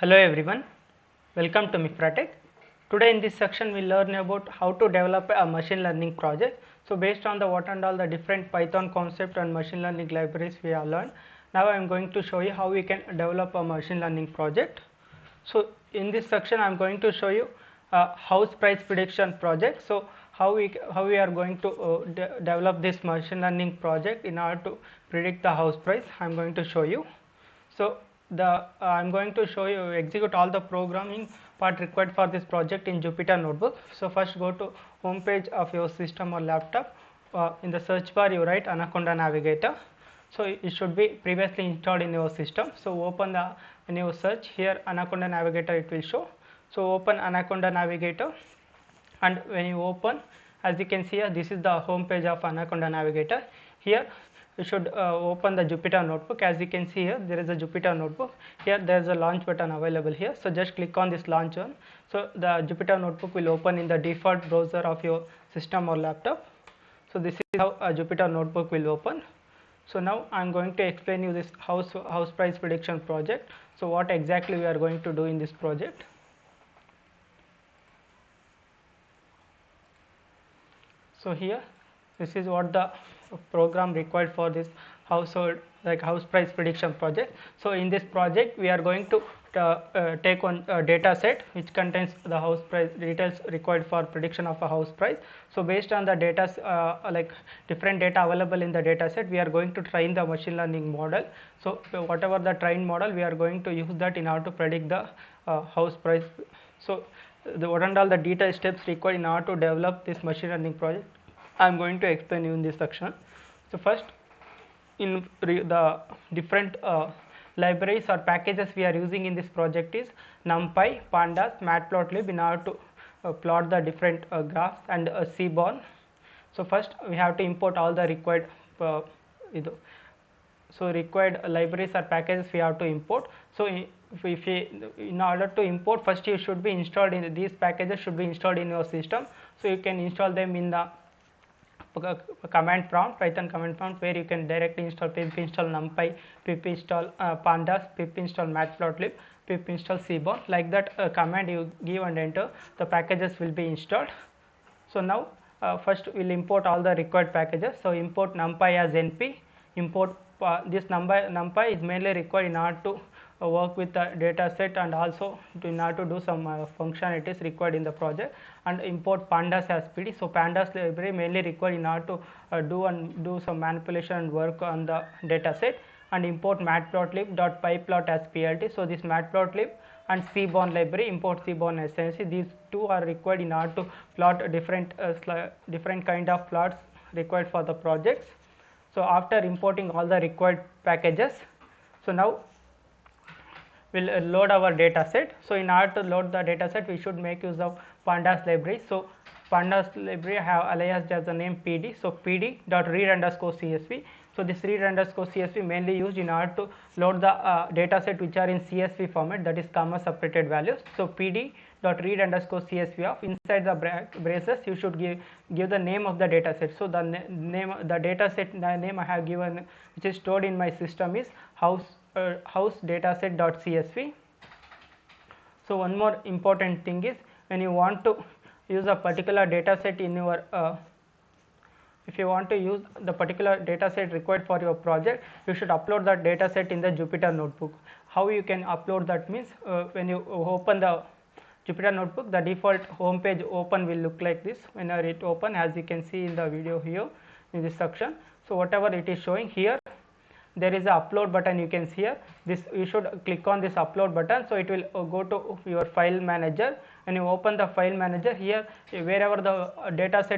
Hello everyone, welcome to Mifratech. Today in this section we learn about how to develop a machine learning project. So based on the what and all the different Python concept and machine learning libraries we have learned, now I am going to show you how we can develop a machine learning project. So in this section I am going to show you a house price prediction project. So how we are going to develop this machine learning project in order to predict the house price. I am going to show you. So I'm going to show you execute all the programming part required for this project in Jupyter notebook. So first go to home page of your system or laptop. In the search bar you write Anaconda Navigator. So it should be previously installed in your system. So open the when you search here Anaconda Navigator, it will show. So open Anaconda Navigator, and when you open, as you can see here, this is the home page of Anaconda Navigator. Here you should open the Jupyter notebook. As you can see here, there is a Jupyter notebook. Here there is a launch button available here. So just click on this launch one. So the Jupyter notebook will open in the default browser of your system or laptop. So this is how a Jupyter notebook will open. So now I am going to explain you this house price prediction project. So what exactly we are going to do in this project. So here this is what the program required for this house price prediction project. So in this project we are going to take one data set which contains the house price details required for prediction of a house price. So based on the data different data available in the data set, we are going to train the machine learning model. So whatever the trained model, we are going to use that in order to predict the house price. So what and all the detailed steps required in order to develop this machine learning project, I am going to explain you in this section. So first, in the different libraries or packages we are using in this project is NumPy, Pandas, Matplotlib in order to plot the different graphs, and Seaborn. So first we have to import all the required required libraries or packages we have to import. So in order to import, first you should be installed in these packages should be installed in your system. So you can install them in the command prompt, Python command prompt, where you can directly install pip install NumPy, pip install Pandas, pip install Matplotlib, pip install Seaborn. Like that command you give and enter, the packages will be installed. So now first we'll import all the required packages. So import NumPy as NP. Import this NumPy is mainly required in order to work with the data set, and also in order to do some functionalities required in the project. And import Pandas as PD. So Pandas library mainly required in order to do some manipulation and work on the data set. And import matplotlib.pyplot as PLT. So this matplotlib and Seaborn library, import Seaborn as SNC. These two are required in order to plot different kind of plots required for the projects. So after importing all the required packages, so now we'll load our data set. So in order to load the data set, we should make use of Pandas library. So Pandas library have aliased as the name PD. So pd.read_csv. So this read_csv mainly used in order to load the data set which are in CSV format, that is comma separated values. So pd.read_csv of inside the braces you should give the name of the data set. So the name the data set name I have given, which is stored in my system, is house dataset.csv. So one more important thing is, when you want to use a particular data set in your if you want to use the particular data set required for your project, you should upload that data set in the Jupyter notebook. How you can upload that means, when you open the Jupyter notebook, the default home page open will look like this. Whenever it open, as you can see in the video here in this section, so whatever it is showing here, there is a upload button. You can see here, this you should click on this upload button. So it will go to your file manager. When you open the file manager, here wherever the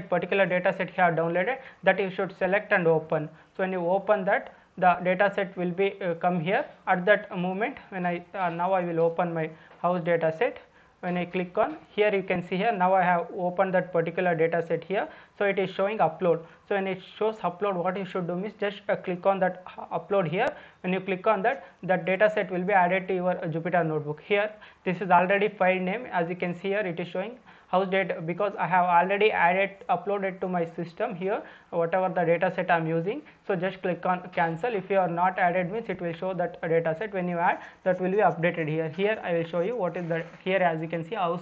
particular data set you have downloaded, that you should select and open. So when you open that, the data set will be come here. At that moment, when I now I will open my house data set. When I click on here, you can see here, now I have opened that particular data set here. So it is showing upload. So when it shows upload, what you should do is just click on that upload here. When you click on that, that data set will be added to your Jupyter notebook. Here this is already file name, as you can see here it is showing house data, because I have already uploaded to my system here whatever the data set I am using. So just click on cancel. If you are not added means it will show that data set. When you add, that will be updated here. Here I will show you what is the, here as you can see house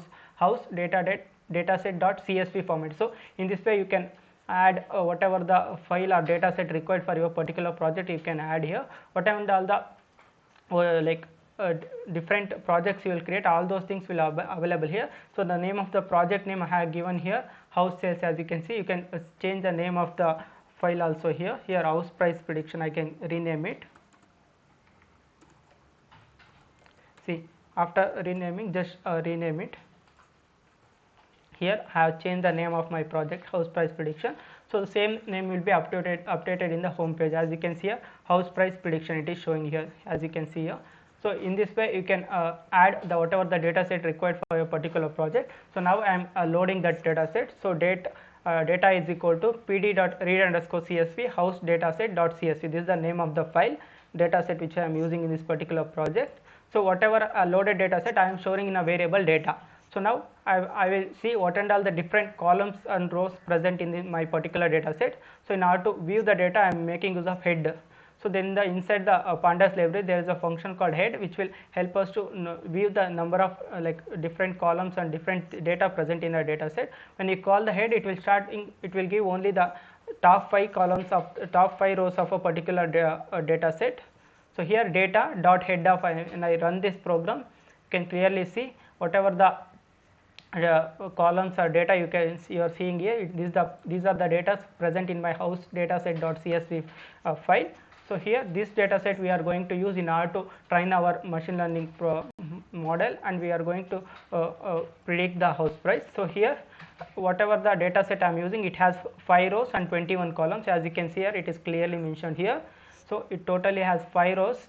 dataset.csv format. So in this way you can add whatever the file or data set required for your particular project, you can add here. Whatever all the different projects you will create, all those things will be available here. So the name of the project name I have given here, house sales. As you can see, you can change the name of the file also here. Here house price prediction, I can rename it. See, after renaming, just rename it. Here I have changed the name of my project, house price prediction. So the same name will be updated in the home page. As you can see here, house price prediction, it is showing here, as you can see here. So in this way you can add the whatever the data set required for your particular project. So now I am loading that data set. So data is equal to pd.read_csv house dataset.csv. This is the name of the file data set which I am using in this particular project. So whatever loaded data set I am storing in a variable data. So now I will see what and all the different columns and rows present in my particular data set. So in order to view the data, I am making use of head. So then inside the pandas library there is a function called head which will help us to view the number of different columns and different data present in a data set. When you call the head, it will give only the top 5 columns of top 5 rows of a particular data set. So here data.head of, and I run this program, you can clearly see whatever the columns or data you are seeing here. These are the data present in my house dataset.csv file. So here this data set we are going to use in order to train our machine learning model, and we are going to predict the house price. So here whatever the data set I am using, it has 5 rows and 21 columns. As you can see here, it is clearly mentioned here. So it totally has 5 rows.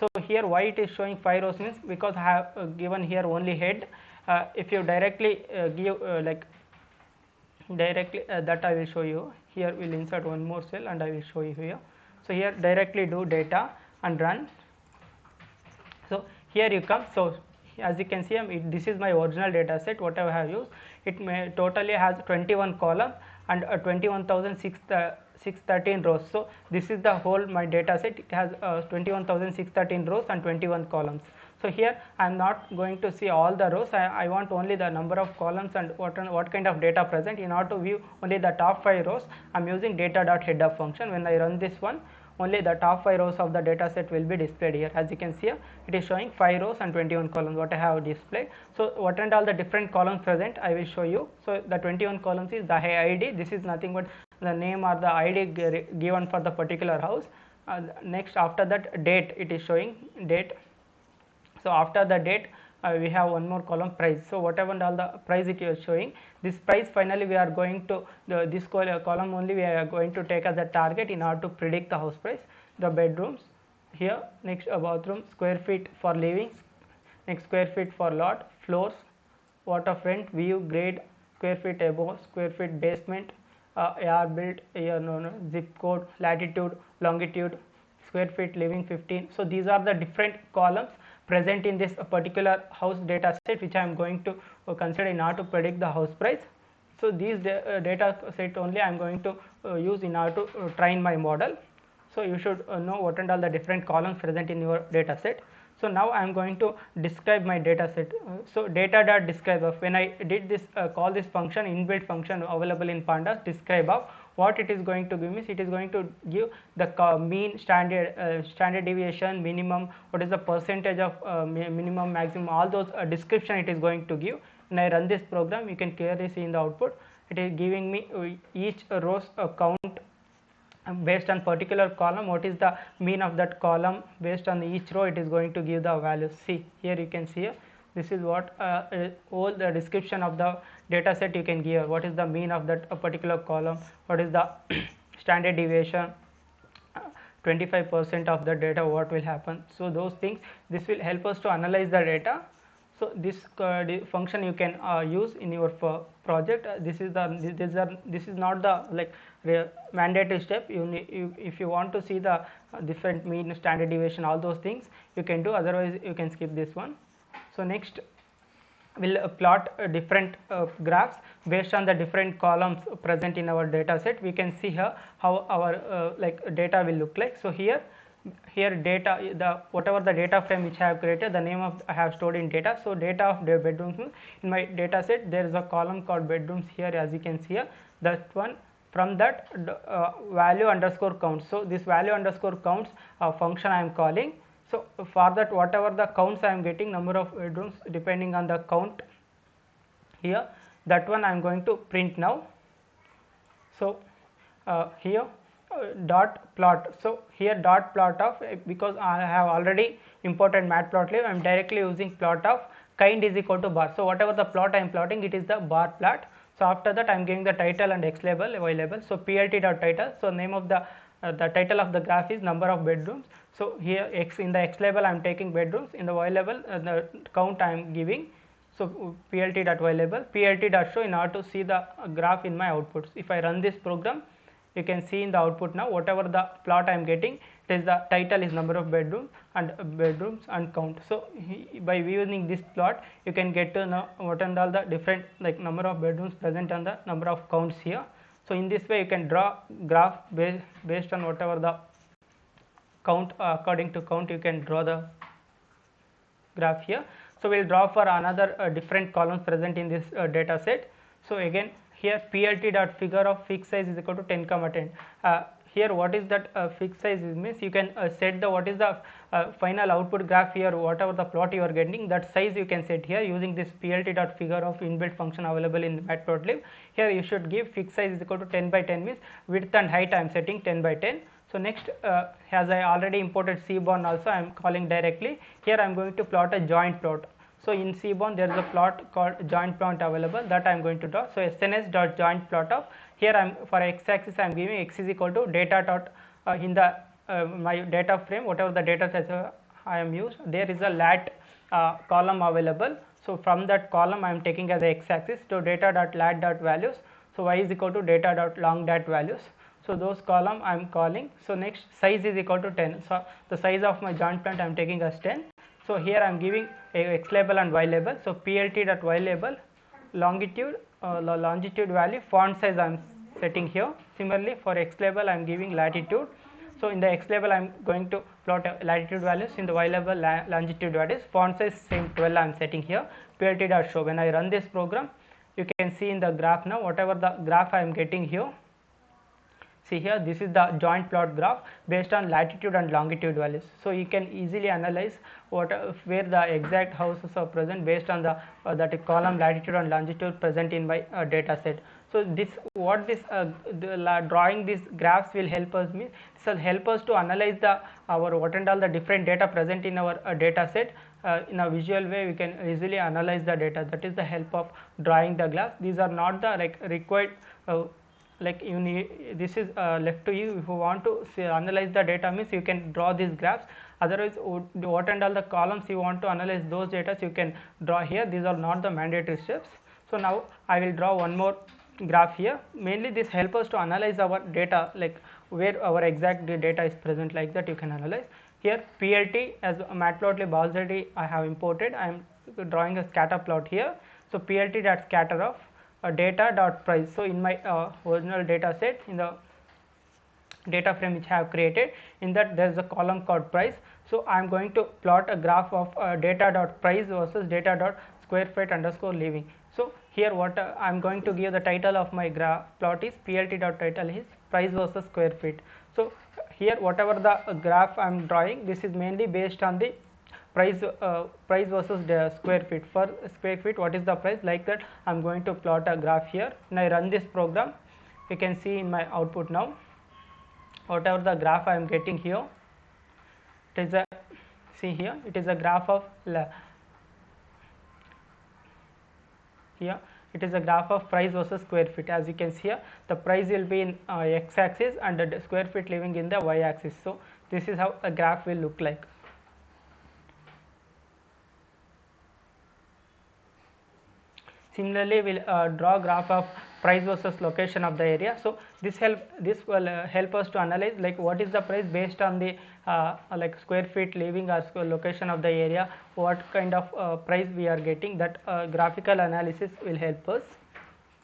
So here why it is showing 5 rows means because I have given here only head. If you directly give that I will show you. Here we will insert one more cell and I will show you here. So here directly do data and run. So here you come. So as you can see, this is my original data set whatever I have used. It totally has 21 columns and 21,613 rows. So this is the whole my data set. It has 21,613 rows and 21 columns. So here I am not going to see all the rows. I want only the number of columns and what kind of data present. In order to view only the top 5 rows, I am using data.headup function. When I run this one, only the top 5 rows of the data set will be displayed here. As you can see here, it is showing 5 rows and 21 columns what I have displayed. So what and all the different columns present I will show you. So the 21 columns is the ID. This is nothing but the name or the ID given for the particular house. Next, after that, date, it is showing date. So after the date we have one more column, price. So whatever and all the price it is showing, this price finally we are going to this column only we are going to take as a target in order to predict the house price. The bedrooms here, next bathroom, square feet for living, next square feet for lot, floors, what of rent, view, grade, square feet above, square feet basement, year built, zip code, latitude, longitude, square feet living 15. So these are the different columns present in this particular house data set which I am going to consider in order to predict the house price. So these data set only I am going to use in order to train my model. So you should know what and all the different columns present in your data set. So now I am going to describe my data set. So data.describe of, when I did this call this function, inbuilt function available in pandas, describe of, what it is going to give me, it is going to give the mean, standard deviation, minimum, what is the percentage of minimum, maximum, all those description it is going to give. When I run this program, you can clearly see in the output, it is giving me each rows count based on particular column, what is the mean of that column, based on each row it is going to give the values. See here, you can see here, this is what all the description of the data set you can give. What is the mean of that particular column, what is the standard deviation, 25% of the data what will happen. So those things, this will help us to analyze the data. So this function you can use in your project. This is not the like mandatory step. If you want to see the different mean, standard deviation, all those things you can do, otherwise you can skip this one. So next we'll plot different graphs based on the different columns present in our data set. We can see here how our like data will look like. So here data, the whatever the data frame which I have created, the name of I have stored in data. So data of the bedrooms, in my data set there is a column called bedrooms here, as you can see here. That one, from that value underscore counts. So this value underscore counts function I am calling. So for that, whatever the counts I am getting, number of bedrooms depending on the count here, that one I am going to print now. So here dot plot. So here dot plot of, because I have already imported matplotlib, I am directly using plot of kind is equal to bar. So whatever the plot I am plotting, it is the bar plot. So after that I am giving the title and x label, y label. So plt dot title. So name of the title of the graph is number of bedrooms. So here x, in the x label I am taking bedrooms, in the y label the count I am giving. So plt dot y label, plt dot show, in order to see the graph in my outputs. If I run this program, you can see in the output now whatever the plot I am getting, it is the title is number of bedrooms and count. So by viewing this plot you can get to know what and all the different like number of bedrooms present and the number of counts here. So in this way you can draw graph based on whatever the count, according to count you can draw the graph here. So we'll draw for another different columns present in this data set. So again here plt dot figure of fixed size is equal to 10, 10. Here what is that fixed size is, means you can set the what is the final output graph here, whatever the plot you are getting, that size you can set here using this plt dot figure of inbuilt function available in matplotlib. Here you should give fixed size is equal to 10 by 10, means width and height I am setting 10 by 10. So next as I already imported cborn also, I am calling directly. Here I am going to plot a joint plot. So in cborn there is a plot called joint plot available, that I am going to draw. So sns dot joint plot of, here I am for x axis I am giving x is equal to data dot in the my data frame, whatever the data set I am used, there is a lat column available. So from that column I am taking as x axis to data dot lat dot values. So y is equal to data dot long dat values. So those column I am calling. So next size is equal to 10. So the size of my joint plot I am taking as 10. So here I am giving a x label and y label. So plt dot y label, longitude value, font size I am setting here. Similarly for x label I am giving latitude. So in the x label I am going to plot latitude values, in the y label longitude values, font size same 12 I am setting here. Plt dot show, when I run this program you can see in the graph now whatever the graph I am getting here. See here, this is the joint plot graph based on latitude and longitude values. So you can easily analyze where the exact houses are present based on the that column latitude and longitude present in my data set. So this drawing these graphs will help us, to analyze our what and all the different data present in our data set. In a visual way we can easily analyze the data. That is the help of drawing the graphs. These are not the required like you need, this is left to you. If you want to analyze the data, means you can draw these graphs. Otherwise what and all the columns you want to analyze, those data you can draw here. These are not the mandatory steps. So now I will draw one more graph here. Mainly this helps us to analyze our data, like where our exact data is present, like that you can analyze. Here plt, as matplotlib already I have imported, I am drawing a scatter plot here. So plt dot scatter of data dot price. So in my original data set, in the data frame which I have created, in that there is a column called price. So I am going to plot a graph of data dot price versus data dot square feet underscore living. So here what I am going to give the title of my graph plot is plt dot title is price versus square feet. So here whatever the graph I am drawing, this is mainly based on the price versus the square feet. For square feet what is the price, like that I am going to plot a graph here. When I run this program, you can see in my output now whatever the graph I am getting here, it is a, see here, it is a graph of here it is a graph of price versus square feet. As you can see here, the price will be in x axis and the square feet living in the y axis. So this is how a graph will look like. Similarly, we'll draw graph of price versus location of the area. So this will help us to analyze like what is the price based on the like square feet living or location of the area, what kind of price we are getting. That graphical analysis will help us.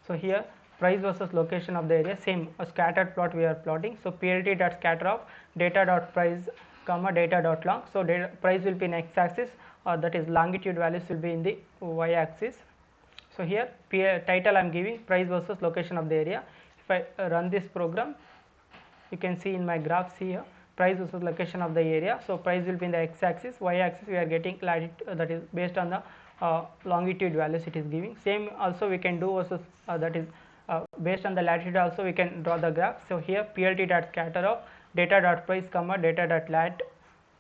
So here price versus location of the area, same a scattered plot we are plotting. So plt dot scatter of data dot price comma data dot long. So data price will be in x axis, that is longitude values will be in the y axis. So here title I am giving price versus location of the area. If I run this program, you can see in my graphs here price versus location of the area. So price will be in the x axis, y axis we are getting latitude, that is based on the longitude values it is giving. Same also we can do versus that is based on the latitude also we can draw the graph. So here plt dot scatter of data dot price comma data dot lat.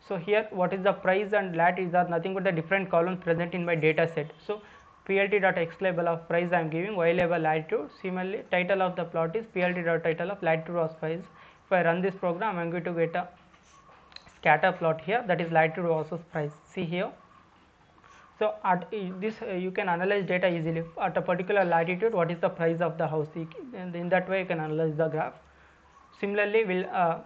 So here what is the price and lat is are nothing but the different columns present in my data set. So plt dot x label of price I am giving, y label latitude. Similarly title of the plot is plt dot title of latitude was price. If I run this program I am going to get a scatter plot here, that is latitude versus price. See here. So at this you can analyze data easily. At a particular latitude what is the price of the house, and in that way you can analyze the graph. Similarly we'll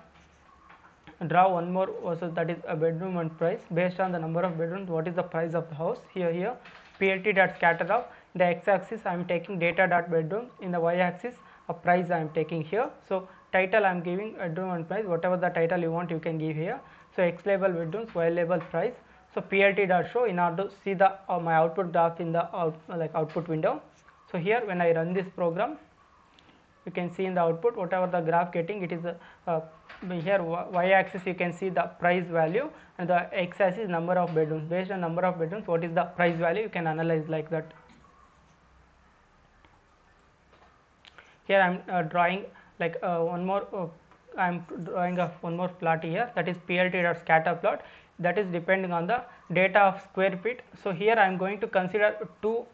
draw one more versus, that is a bedroom and price based on the number of bedrooms what is the price of the house. Here plt dot scatter of the x axis I am taking data dot bedroom, in the y axis a price I am taking here. So title I am giving bedroom and price, whatever the title you want you can give here. So x label bedrooms, y label price. So plt dot show in order to see the my output graph in the output window. So here when I run this program, you can see in the output whatever the graph getting, it is here y axis you can see the price value, and the x axis number of bedrooms. Based on number of bedrooms what is the price value you can analyze like that. Here I am drawing like one more I am drawing one more plot here, that is plt dot scatter plot, that is depending on the data of square feet. So here I am going to consider two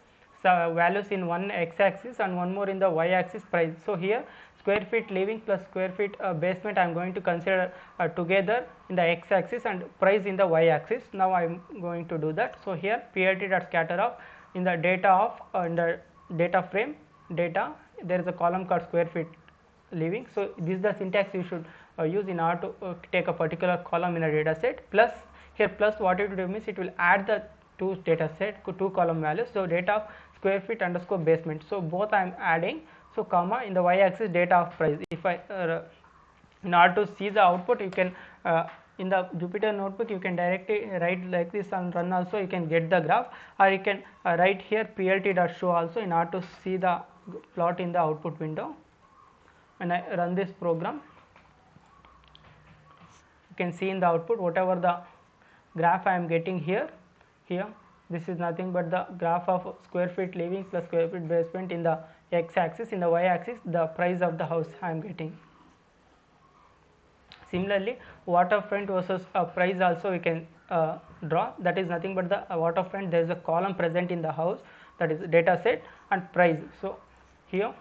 values in one x axis and one more in the y axis price. So here square feet living plus square feet basement I am going to consider together in the x axis and price in the y axis. Now I am going to do that. So here plt dot scatter of in the data of in the data frame data, there is a column called square feet living. So this is the syntax you should use in order to take a particular column in a data set. Plus here plus what it will do means it will add the two data set, two column values. So data of square feet underscore basement. So both I am adding. So comma in the y axis data of price. If I in order to see the output, you can in the Jupyter notebook you can directly write like this and run also, you can get the graph, or you can write here plt dot show also in order to see the plot in the output window. When I run this program, you can see in the output whatever the graph I am getting here. This is nothing but the graph of square feet living plus square feet basement in the x axis, in the y axis the price of the house I am getting. Similarly waterfront versus price also we can draw, that is nothing but the waterfront, there is a column present in the house, that is data set and price. So here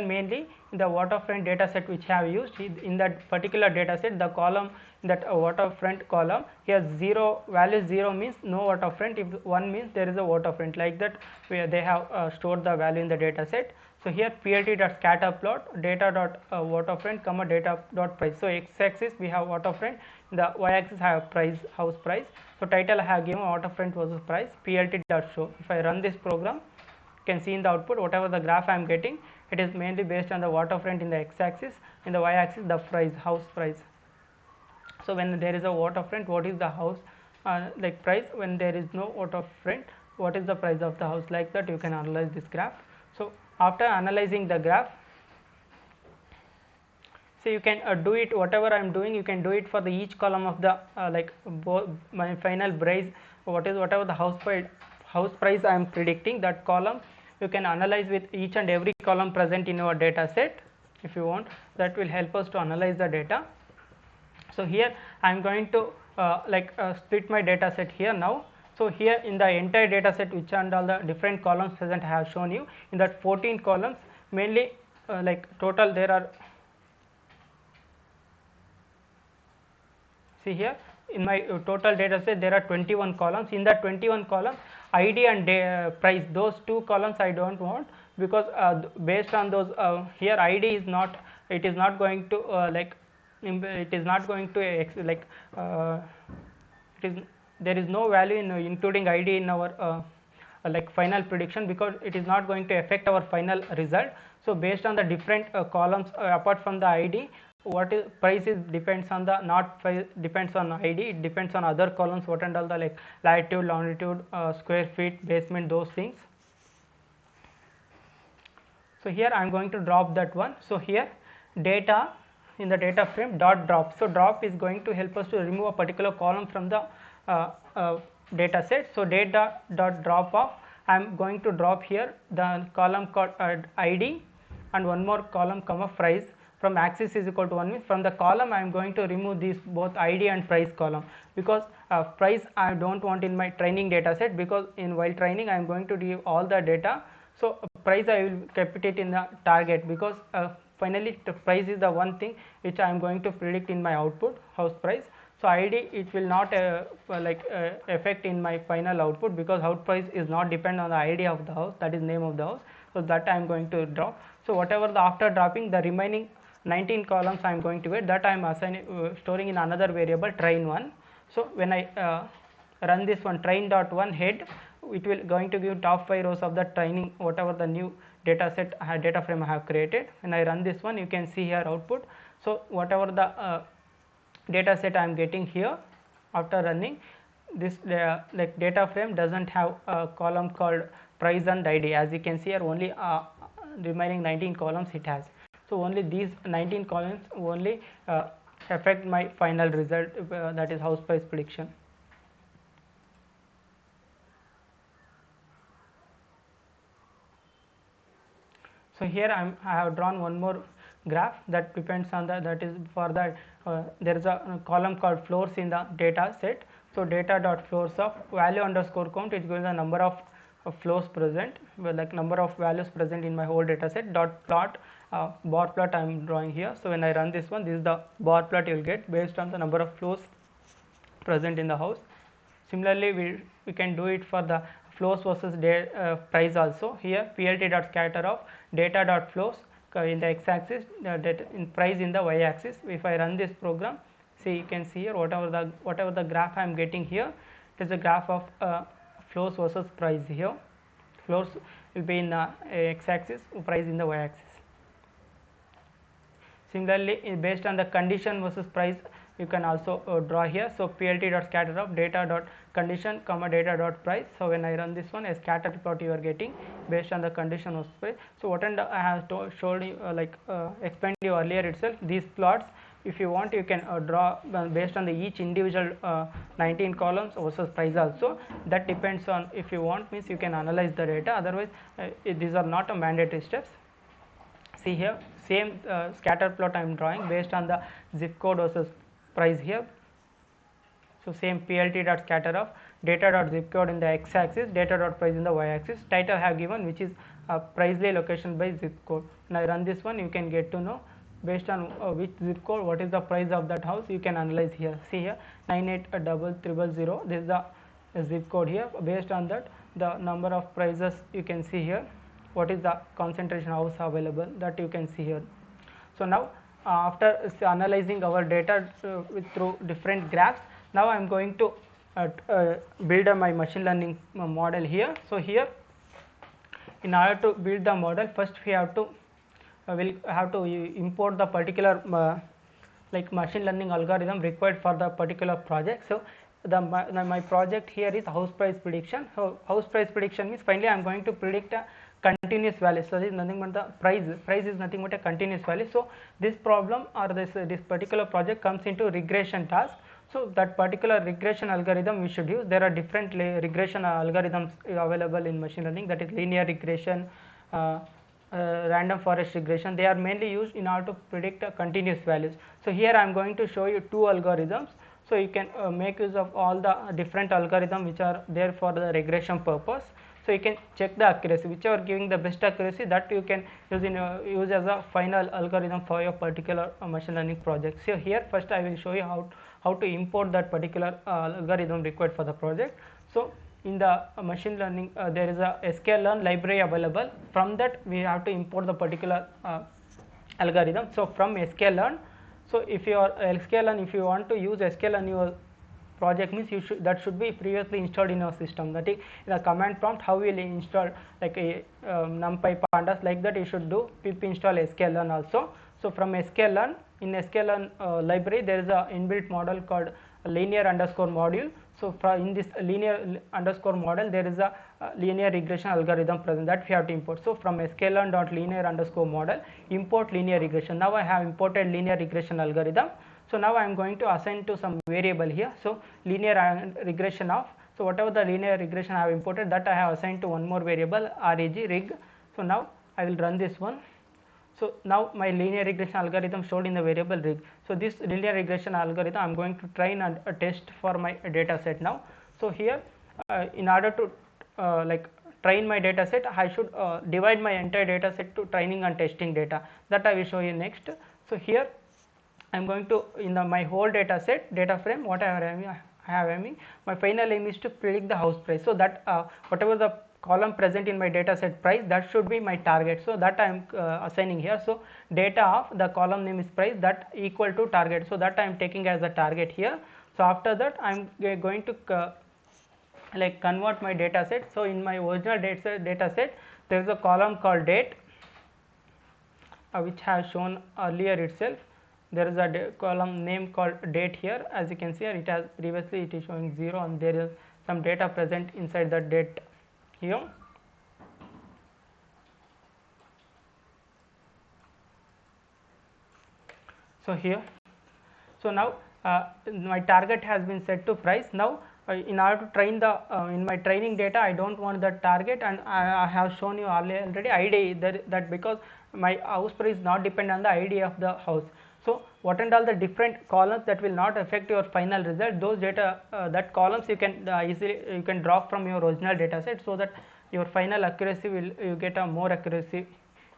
mainly in the waterfront data set which I have used, in that particular data set the column, that waterfront column, here 0 value 0 means no waterfront, if 1 means there is a waterfront, like that where they have stored the value in the data set. So here plt dot scatter plot data dot waterfront comma data dot price. So x axis we have waterfront, the y axis I have price, house price. So title I have given waterfront versus price, plt dot show. If I run this program, you can see in the output whatever the graph I am getting, it is mainly based on the waterfront in the x axis, in the y axis the price, house price. So when there is a waterfront, what is the house like price, when there is no waterfront what is the price of the house, like that you can analyze this graph. So after analyzing the graph, so you can do it whatever I am doing, you can do it for the each column of the like my final price, whatever the house price I am predicting, that column you can analyze with each and every column present in your data set if you want. That will help us to analyze the data. So here I am going to split my data set here now. So here in the entire data set which and all the different columns present I have shown you, in that 14 columns mainly like total there are See here, in my total data set there are 21 columns. In that 21 columns, ID and price, those two columns I don't want, because based on those here ID is not, it is not going to it is not going to it is, there is no value in including ID in our like final prediction, because it is not going to affect our final result. So based on the different columns, apart from the ID, what is price is depends on the, not price depends on ID, it depends on other columns, what and all the like latitude, longitude, square feet, basement, those things. So here I am going to drop that one. So here data, in the data frame dot drop. So drop is going to help us to remove a particular column from the data set. So data dot drop off, I am going to drop here the column called ID and one more column comma price. From axis is equal to 1 means from the column I am going to remove these both ID and price column, because price I don't want in my training data set, because in while training I am going to give all the data. So price I will keep it in the target, because finally the price is the one thing which I am going to predict in my output, house price. So ID it will not affect in my final output, because house price is not depend on the ID of the house, that is name of the house. So that I am going to drop. So whatever the after dropping, the remaining 19 columns I am going to get, that I am assigning storing in another variable train1. So when I run this one train.1 head, it will going to give top 5 rows of the training, whatever the new data set data frame I have created. When I run this one, you can see here output. So whatever the data set I am getting here after running this, like data frame doesn't have a column called price and ID. As you can see here, only remaining 19 columns it has. So only these 19 columns only affect my final result, that is house price prediction. So here I have drawn one more graph that depends on the, that is for that there is a column called floors in the data set. So data dot floors of value underscore count, it gives the number of floors present, like number of values present in my whole data set. Dot plot, bar plot I am drawing here. So when I run this one, this is the bar plot you will get based on the number of floors present in the house. Similarly we can do it for the flows versus price also. Here plt dot scatter of data dot flows in the x axis, data in price in the y axis. If I run this program, see, you can see here whatever the graph I am getting here, it is a graph of flows versus price. Here flows will be in the x axis, price in the y axis. Similarly, based on the condition versus price, you can also draw here. So plt dot scatter of data dot condition comma data dot price. So when I run this one, a scatter plot you are getting based on the condition versus price. So what and I have showed you explained you earlier itself, these plots, if you want you can draw based on the each individual 19 columns versus price also. That depends on, if you want means you can analyze the data, otherwise these are not a mandatory steps. See here, same scatter plot I am drawing based on the zip code versus price here. So same plt dot scatter of data dot zip code in the x axis, data dot price in the y axis. Title I have given, which is pricely location by zip code. When I run this one, you can get to know based on which zip code what is the price of that house, you can analyze here. See here 98000, this is the zip code here. Based on that, the number of prices you can see here, what is the concentration house available, that you can see here. So now after analyzing our data through different graphs, now I am going to build my machine learning model here. So here, in order to build the model, first we have to will have to import the particular like machine learning algorithm required for the particular project. So my project here is house price prediction. So house price prediction means finally I am going to predict a continuous value. So this is nothing but the price is nothing but a continuous value. So this problem or this particular project comes into regression task. So that particular regression algorithm we should use. There are different regression algorithms available in machine learning, that is linear regression, random forest regression. They are mainly used in order to predict continuous values. So here I am going to show you two algorithms. So you can make use of all the different algorithms which are there for the regression purpose. So you can check the accuracy, whichever giving the best accuracy, that you can use as a final algorithm for your particular machine learning project. So here first I will show you how to import that particular algorithm required for the project. So in the machine learning there is a sklearn library available. From that we have to import the particular algorithm. So from sklearn, so if you are sklearn, if you want to use sklearn your project, means you should, that should be previously installed in your system. That is in the command prompt, how will you install like a numpy pandas, like that you should do pip install sklearn also. So from sklearn, in sklearn library there is a inbuilt model called linear underscore module. So in this linear underscore model there is a linear regression algorithm present, that we have to import. So from sklearn.linear underscore model import linear regression. Now I have imported linear regression algorithm. So now I am going to assign to some variable here. So linear regression of, so whatever the linear regression I have imported, that I have assigned to one more variable rig. So now I will run this one. So now my linear regression algorithm stored in the variable rig. So this linear regression algorithm I am going to train and test for my data set now. So here in order to like train my data set, I should divide my entire data set to training and testing data, that I will show you next. So here I am going to, in my whole data set, data frame, what I have aiming, my final aim is to predict the house price. So that whatever the column present in my data set price, that should be my target. So that I am assigning here. So data of the column name is price, that equal to target. So that I am taking as a target here. So after that I am going to like convert my data set. So in my original data set there is a column called date which has shown earlier itself. There is a column name called date here. As you can see here, it has previously it is showing 0 and there is some data present inside the date here. So here, so now my target has been set to price. Now in order to train the in my training data, I don't want the target, and I have shown you already ID that because my house price is not depend on the ID of the house. So what and all the different columns that will not affect your final result, those data that columns you can easily you can drop from your original data set, so that your final accuracy will you get a more accuracy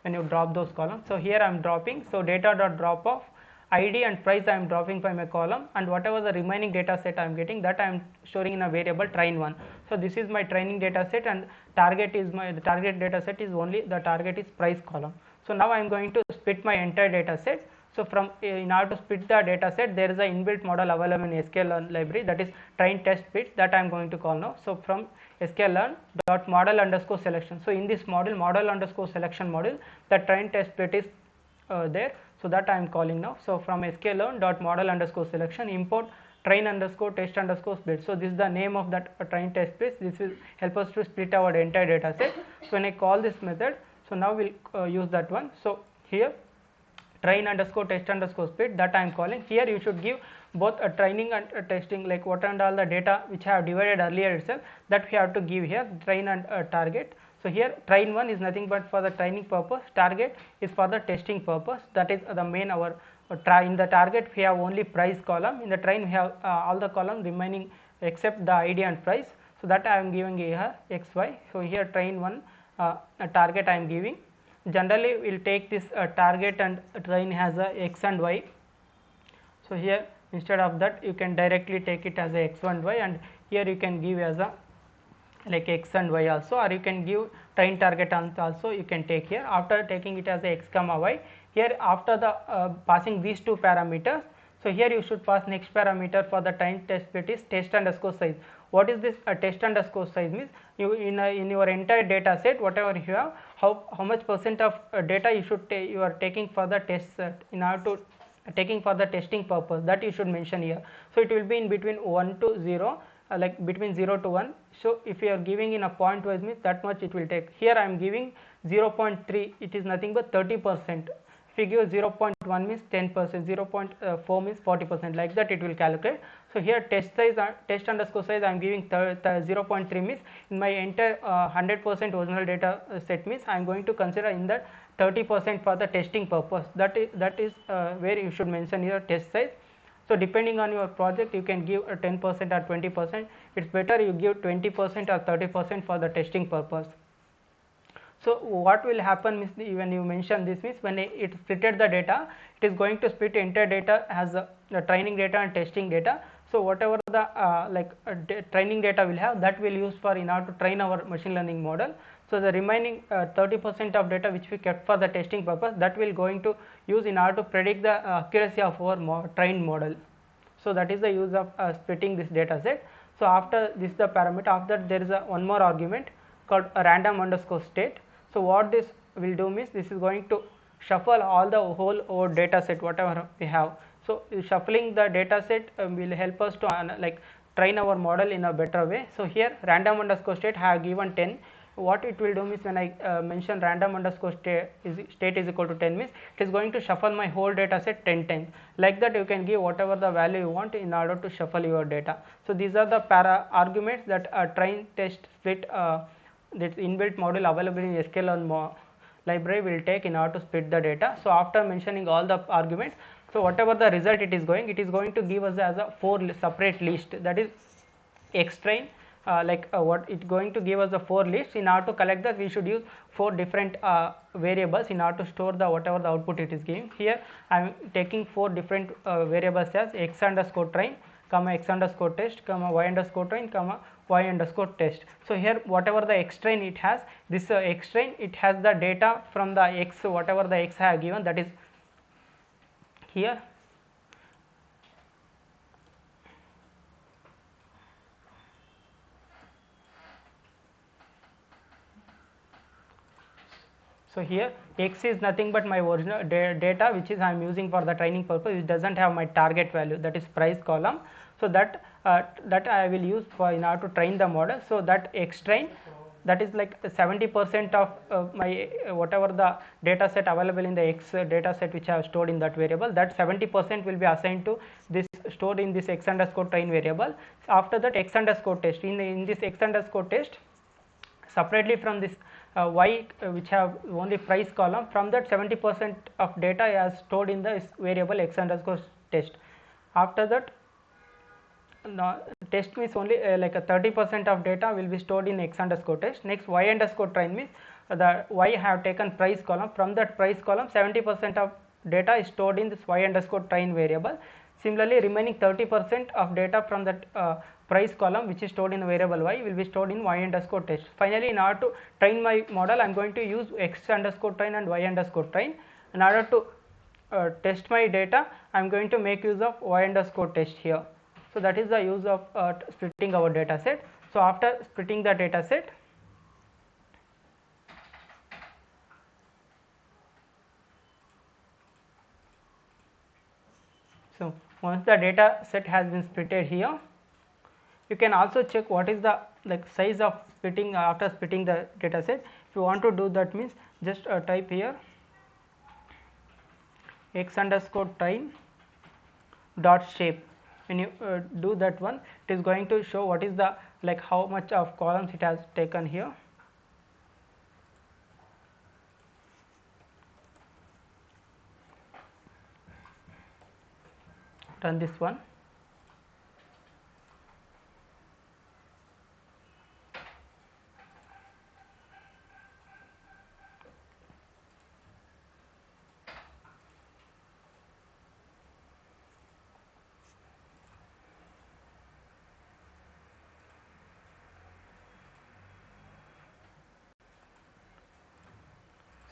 when you drop those columns. So here I am dropping, so data dot drop of ID and price I am dropping by my column, and whatever the remaining data set I am getting, that I am storing in a variable train1. So this is my training data set, and target is my target data set is only the target is price column. So now I am going to split my entire data set. So from in order to split the data set, there is a inbuilt model available in sklearn library, that is train test split, that I am going to call now. So from sklearn dot model underscore selection. So in this model underscore selection model, the train test split is there. So that I am calling now. So from sklearn dot model underscore selection import train underscore test underscore split. So this is the name of that train test split. This will help us to split our entire data set. So when I call this method, so now we'll use that one. So here train underscore test underscore split, that I am calling. Here you should give both a training and a testing, like what and all the data which I have divided earlier itself, that we have to give here, train and target. So here train1 is nothing but for the training purpose, target is for the testing purpose. That is the main our in the target we have only price column, in the train we have all the column remaining except the ID and price. So that I am giving here xy. So here train1 target I am giving. Generally we will take this target and train has a x and y. So here instead of that you can directly take it as a x and y, and here you can give as a like x and y also, or you can give train target also you can take here. After taking it as a x comma y, here after the passing these two parameters, so here you should pass next parameter for the train test split is test underscore size. What is this test underscore size means? You in your entire data set, whatever you have, how much percent of data you should you are taking for the test set in order to taking for the testing purpose, that you should mention here. So it will be in between 1 to 0, like between 0 to 1. So if you are giving in a point wise means that much it will take. Here I am giving 0.3, it is nothing but 30%. If you give 0.1 means 10%, 0.4 means 40%, like that it will calculate. So here test size, test underscore size I am giving 0.3 means in my entire 100% original data set means I am going to consider in that 30% for the testing purpose. That is where you should mention your test size. So depending on your project you can give 10% or 20%. It's better you give 20% or 30% for the testing purpose. So what will happen is when you mention this means when it splitted the data, it is going to split entire data as the training data and testing data. So whatever the training data will have, that will use for in order to train our machine learning model. So the remaining 30% of data which we kept for the testing purpose, that will going to use in order to predict the accuracy of our trained model. So that is the use of splitting this data set. So after this the parameter, after there is a one more argument called a random underscore state. So what this will do means this is going to shuffle all the whole data set whatever we have. So shuffling the data set will help us to train our model in a better way. So here random underscore state have given 10. What it will do means when I mention random underscore state is equal to 10 means it is going to shuffle my whole data set 10 times. Like that you can give whatever the value you want in order to shuffle your data. So these are the arguments that train, test, split, this inbuilt module available in sklearn library will take in order to split the data. So after mentioning all the arguments, so whatever the result it is going to give us as a 4 separate list, that is X train. What it going to give us the 4 lists. In order to collect that, we should use 4 different variables in order to store the whatever the output it is giving. Here I am taking 4 different variables as x underscore train, comma x underscore test, comma y underscore train, comma y underscore test. So here whatever the x train it has, this x train it has the data from the x, whatever the x I have given, that is here. So here x is nothing but my original data which is I am using for the training purpose. It does not have my target value, that is price column. So that I will use for in order to train the model. So that x train, that is like 70% of my whatever the data set available in the x data set which I have stored in that variable, that 70% will be assigned to this stored in this x underscore train variable. After that x underscore test, in this x underscore test, separately from this y which have only price column, from that 70% of data is stored in the variable x underscore test. After that test means only like a 30% of data will be stored in x underscore test. Next y underscore train means the y have taken price column, from that price column 70% of data is stored in this y underscore train variable. Similarly remaining 30% of data from that price column which is stored in variable y will be stored in y underscore test. Finally in order to train my model I am going to use x underscore train and y underscore train. In order to test my data I am going to make use of y underscore test here. So that is the use of splitting our data set. So after splitting the data set, so once the data set has been splitted here, you can also check what is the size of splitting after splitting the data set. If you want to do that means just type here x underscore train dot shape. When you do that one, it is going to show what is the how much of columns it has taken here. Run this one.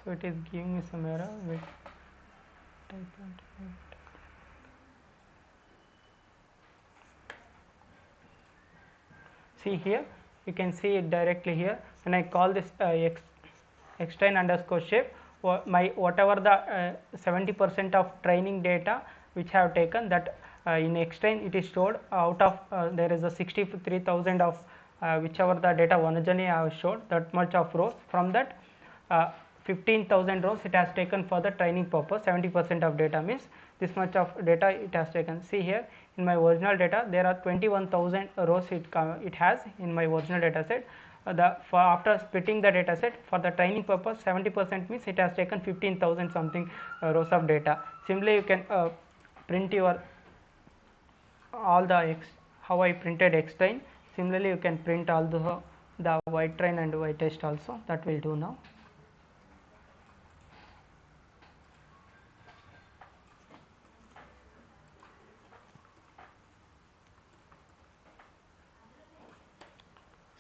So it is giving me some error with see here, you can see it directly here. When I call this x train underscore shape, my whatever the 70% of training data which I have taken, that in x train it is stored out of there is a 63,000 of whichever the data originally I have showed, that much of rows. From that 15,000 rows it has taken for the training purpose. 70% of data means this much of data it has taken. See here in my original data there are 21,000 rows it has in my original data set. After splitting the data set for the training purpose, 70% means it has taken 15,000 something rows of data. Similarly you can print your all the x, how I printed x train. Similarly you can print all the y train and y test also, that will do now.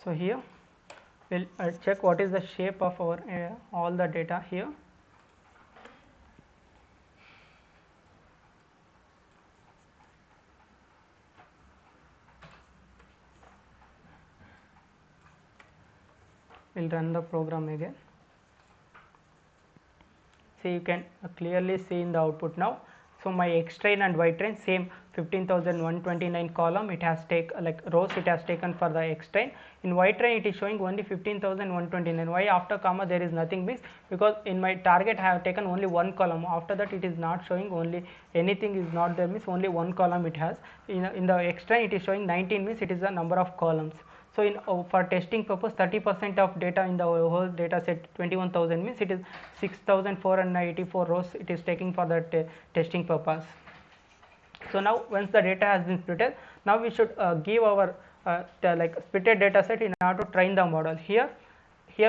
So here we'll check what is the shape of our all the data here. We'll run the program again. So you can clearly see in the output now. So my X train and Y train same 15,129 column, it has taken like rows it has taken for the X train. In Y train it is showing only 15,129. Why after comma there is nothing means because in my target I have taken only one column. After that it is not showing, only anything is not there means only one column it has. In the X train it is showing 19 means it is the number of columns. So in for testing purpose 30% of data in the whole data set 21,000 means it is 6,484 rows it is taking for the testing purpose. So now once the data has been splitted, now we should give our like splitted data set in order to train the model. Here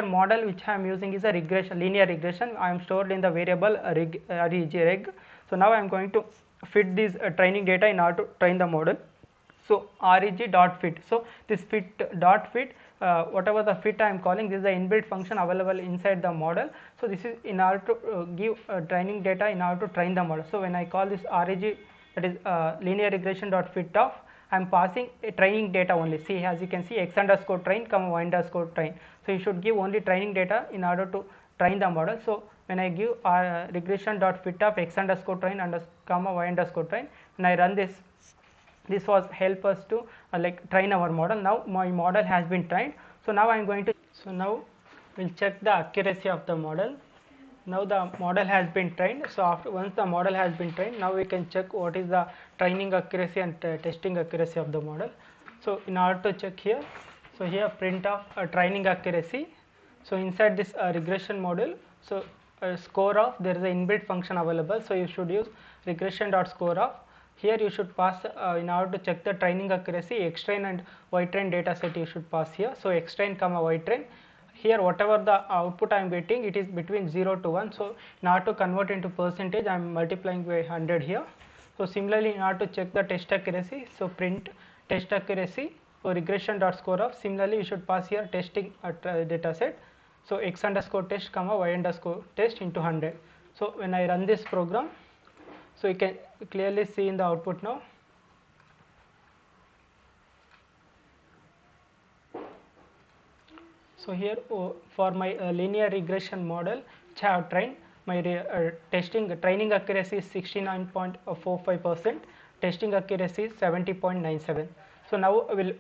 model which I am using is a regression, linear regression. I am stored in the variable reg. So now I am going to fit this training data in order to train the model. So reg dot fit. So this fit dot fit, whatever the fit I am calling, this is the inbuilt function available inside the model. So this is in order to give training data in order to train the model. So when I call this reg, that is linear regression dot fit of, I am passing a training data only. See, as you can see, x underscore train comma y underscore train. So you should give only training data in order to train the model. So when I give regression dot fit of x underscore train comma y underscore train, when I run this, this was help us to like train our model. Now my model has been trained. So now I am going to, so now we'll check the accuracy of the model. Now the model has been trained. So after once the model has been trained, now we can check what is the training accuracy and testing accuracy of the model. So in order to check here, so here print of training accuracy. So inside this regression model, so score of, there is an inbuilt function available. So you should use regression dot score of. Here you should pass in order to check the training accuracy, X train and Y train data set you should pass here. So X train comma Y train. Here whatever the output I am getting, it is between 0 to 1. So in order to convert into percentage, I am multiplying by 100 here. So similarly in order to check the test accuracy, so print test accuracy or regression dot score of. Similarly you should pass here testing data set. So X underscore test comma Y underscore test into 100. So when I run this program, so you can clearly see in the output now. So here for my linear regression model which I have trained, my training accuracy is 69.45%, testing accuracy is 70.97. So now we will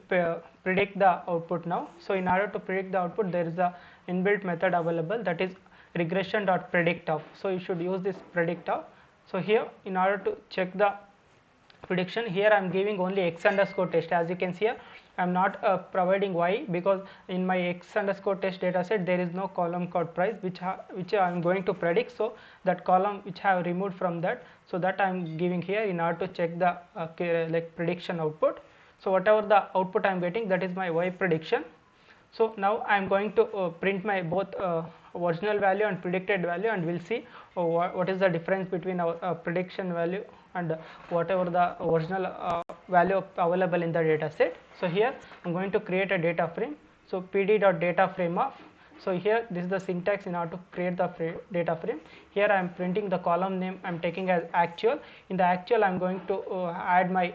predict the output now. So in order to predict the output, there is a inbuilt method available, that is regression.predict of. So you should use this predict of. So here in order to check the prediction, here I am giving only x underscore test. As you can see here, I am not providing y, because in my x underscore test data set there is no column called price which I am going to predict. So that column which I have removed from that, so that I am giving here in order to check the like prediction output. So whatever the output I am getting, that is my y prediction. So now I am going to print my both original value and predicted value, and we'll see what is the difference between our prediction value and whatever the original value available in the data set. So here I am going to create a data frame. So pd.data frame of. So here this is the syntax in order to create the data frame. Here I am printing the column name I am taking as actual. In the actual I am going to add my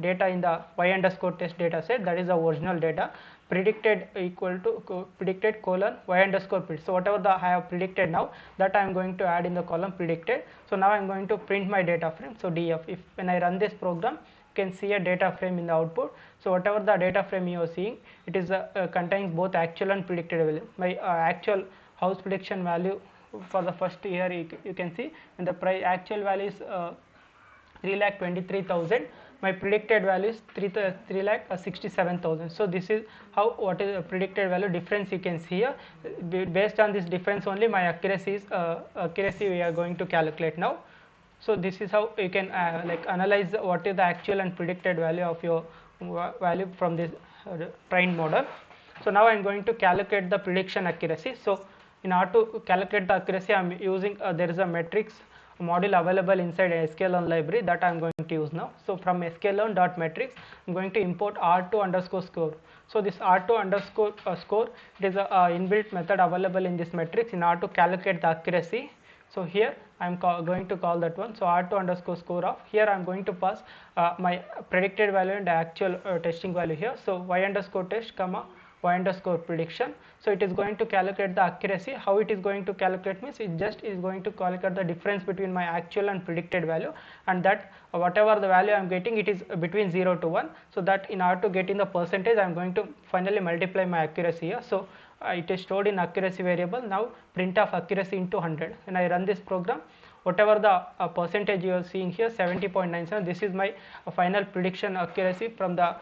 data in the y underscore test data set, that is the original data. Predicted equal to predicted colon y underscore predict. So whatever I have predicted now, that I am going to add in the column predicted. So now I am going to print my data frame. So df, if when I run this program, you can see a data frame in the output. So whatever the data frame you are seeing, it is contains both actual and predicted value. My actual house prediction value for the first year, you can see, and the price actual value is 3,23,000. My predicted value is 3,67,000. So this is how, what is the predicted value difference you can see here. Based on this difference only, my accuracy is accuracy we are going to calculate now. So this is how you can like analyze what is the actual and predicted value of your value from this trained model. So now I am going to calculate the prediction accuracy. So in order to calculate the accuracy, I am using there is a matrix module available inside a sklearn library that I am going to use now. So from sklearn.metrics I am going to import r2 underscore score. So this r2 underscore score, it is a inbuilt method available in this matrix in order to calculate the accuracy. So here I am going to call that one. So r2 underscore score of, here I am going to pass my predicted value and actual testing value here. So y underscore test comma y underscore prediction. So it is going to calculate the accuracy. How it is going to calculate means it just is going to calculate the difference between my actual and predicted value, and that whatever the value I am getting, it is between 0 to 1. So that in order to get in the percentage, I am going to finally multiply my accuracy here. So it is stored in accuracy variable. Now print of accuracy into 100. When I run this program, whatever the percentage you are seeing here, 70.97, this is my final prediction accuracy from the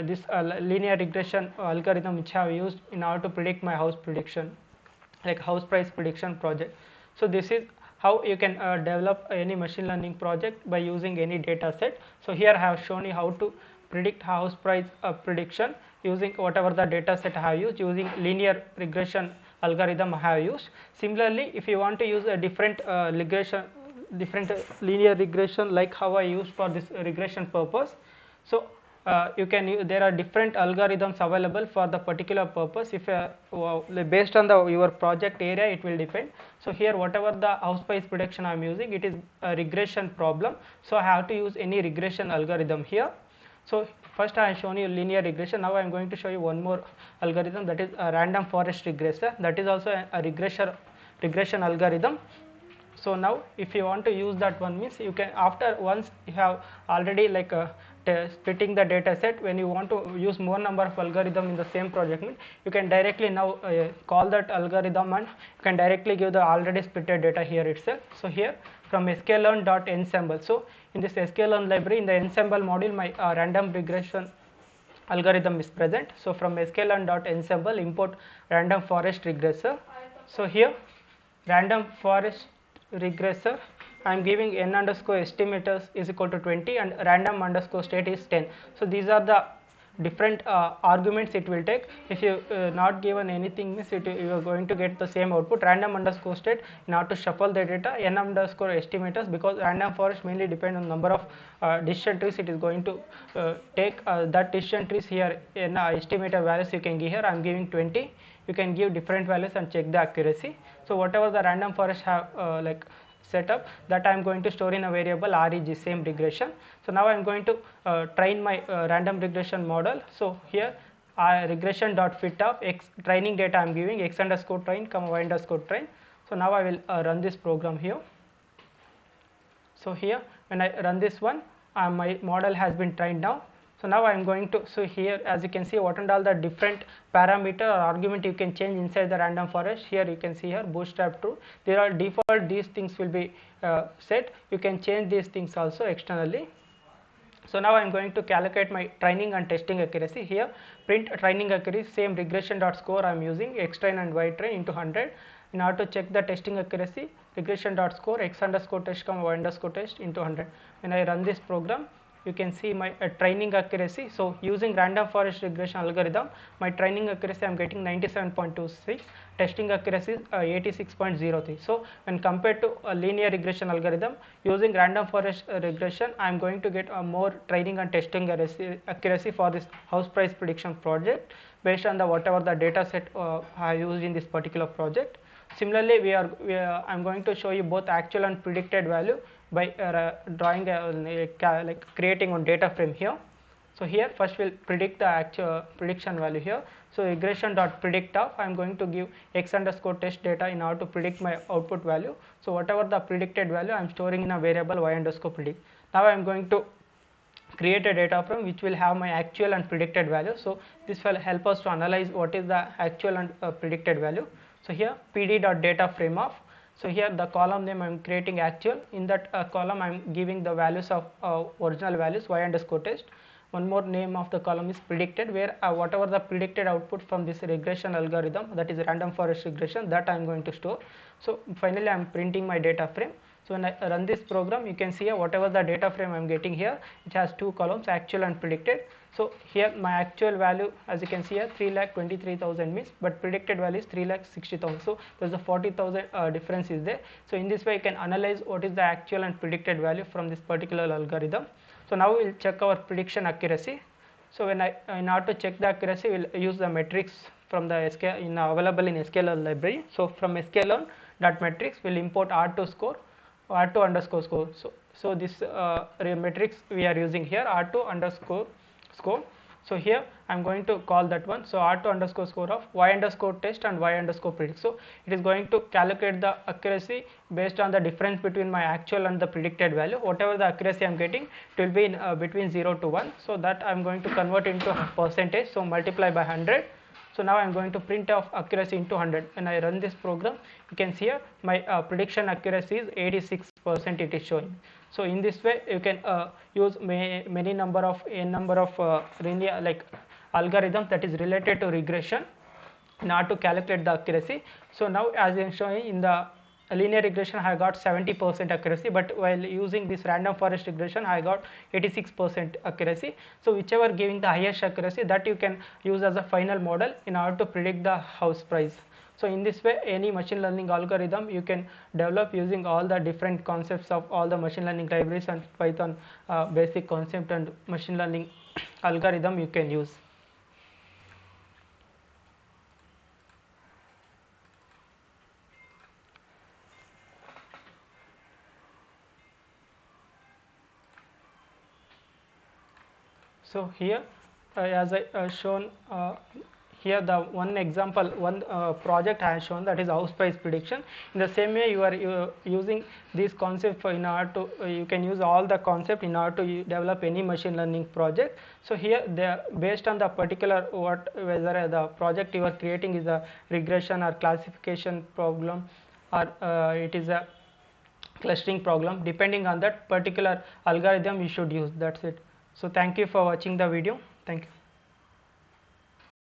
this linear regression algorithm which I have used in order to predict my house prediction, like house price prediction project. So this is how you can develop any machine learning project by using any data set. So here I have shown you how to predict house price prediction using whatever the data set I have used, using linear regression algorithm I have used. Similarly, if you want to use a different linear regression like how I used for this regression purpose, so you can there are different algorithms available for the particular purpose. If based on your project area, it will depend. So here whatever the house price prediction I am using, it is a regression problem, so I have to use any regression algorithm here. So first I have shown you linear regression. Now I am going to show you one more algorithm, that is a random forest regressor. That is also a regression algorithm. So now if you want to use that one, means you can, after once you have already like splitting the data set, when you want to use more number of algorithm in the same project, you can directly now call that algorithm and you can directly give the already splitted data here itself. So here from sklearn.ensemble, so in this sklearn library, in the ensemble module, my random regression algorithm is present. So from sklearn.ensemble import random forest regressor. So here random forest regressor, I am giving n underscore estimators is equal to 20 and random underscore state is 10. So these are the different arguments it will take. If you not given anything, means you are going to get the same output. Random underscore state, in order to shuffle the data, n underscore estimators, because random forest mainly depend on number of decision trees it is going to take. That decision trees here in estimator values you can give here. I am giving 20. You can give different values and check the accuracy. So whatever the random forest have like setup, that I am going to store in a variable reg same regression. So now I am going to train my random regression model. So here regression dot fit of x training data I am giving x underscore train comma y underscore train. So now I will run this program here. So here when I run this one, my model has been trained now. So now I am going to, so here as you can see what and all the different parameter or argument you can change inside the random forest. Here you can see here bootstrap true, there are default, these things will be set. You can change these things also externally. So now I am going to calculate my training and testing accuracy. Here print training accuracy, same regression dot score I am using x train and y train into 100. In order to check the testing accuracy, regression dot score x underscore test comma y underscore test into 100. When I run this program, you can see my training accuracy. So using random forest regression algorithm, my training accuracy I am getting 97.26, testing accuracy 86.03. So when compared to a linear regression algorithm, using random forest regression, I am going to get a more training and testing accuracy for this house price prediction project based on the whatever the data set I used in this particular project. Similarly, I am going to show you both actual and predicted value by drawing like creating one data frame here. So here first we'll predict the actual prediction value here. So regression dot predict of, I am going to give x underscore test data in order to predict my output value. So whatever the predicted value I am storing in a variable y underscore predict. Now I am going to create a data frame which will have my actual and predicted value. So this will help us to analyze what is the actual and predicted value. So here pd.data frame of, so here the column name I am creating actual, in that column I am giving the values of original values y underscore test. One more name of the column is predicted, where whatever the predicted output from this regression algorithm, that is random forest regression, that I am going to store. So finally I am printing my data frame. So when I run this program, you can see whatever the data frame I am getting here, it has two columns, actual and predicted. So here my actual value, as you can see here, 3,23,000 means, but predicted value is 3,60,000. So there's a 40,000 difference is there. So in this way you can analyze what is the actual and predicted value from this particular algorithm. So now we'll check our prediction accuracy. So in order to check the accuracy, we'll use the metrics from the available in sklearn library. So from sklearn.metrics, we'll import R2 score, R2 underscore score. So this metrics we are using here, R2 underscore score. So here I'm going to call that one. So R2 underscore score of y underscore test and y underscore predict. So it is going to calculate the accuracy based on the difference between my actual and the predicted value. Whatever the accuracy I'm getting, it will be in between 0 to 1. So that I'm going to convert into percentage. So multiply by 100. So now I'm going to print off accuracy into 100. When I run this program, you can see here my prediction accuracy is 86% it is showing. So in this way you can use many number of linear like algorithms that is related to regression in order to calculate the accuracy. So now as I am showing in the linear regression I got 70% accuracy, but while using this random forest regression I got 86% accuracy. So whichever giving the highest accuracy, that you can use as a final model in order to predict the house price. So in this way any machine learning algorithm you can develop using all the different concepts of all the machine learning libraries and Python basic concept and machine learning algorithm you can use. So here as I shown here the one example, one project I have shown, that is house price prediction. In the same way you are using this concept in order to you can use all the concept in order to develop any machine learning project. So here they are based on the particular whether the project you are creating is a regression or classification problem or it is a clustering problem, depending on that particular algorithm you should use. That's it. So thank you for watching the video. Thank you.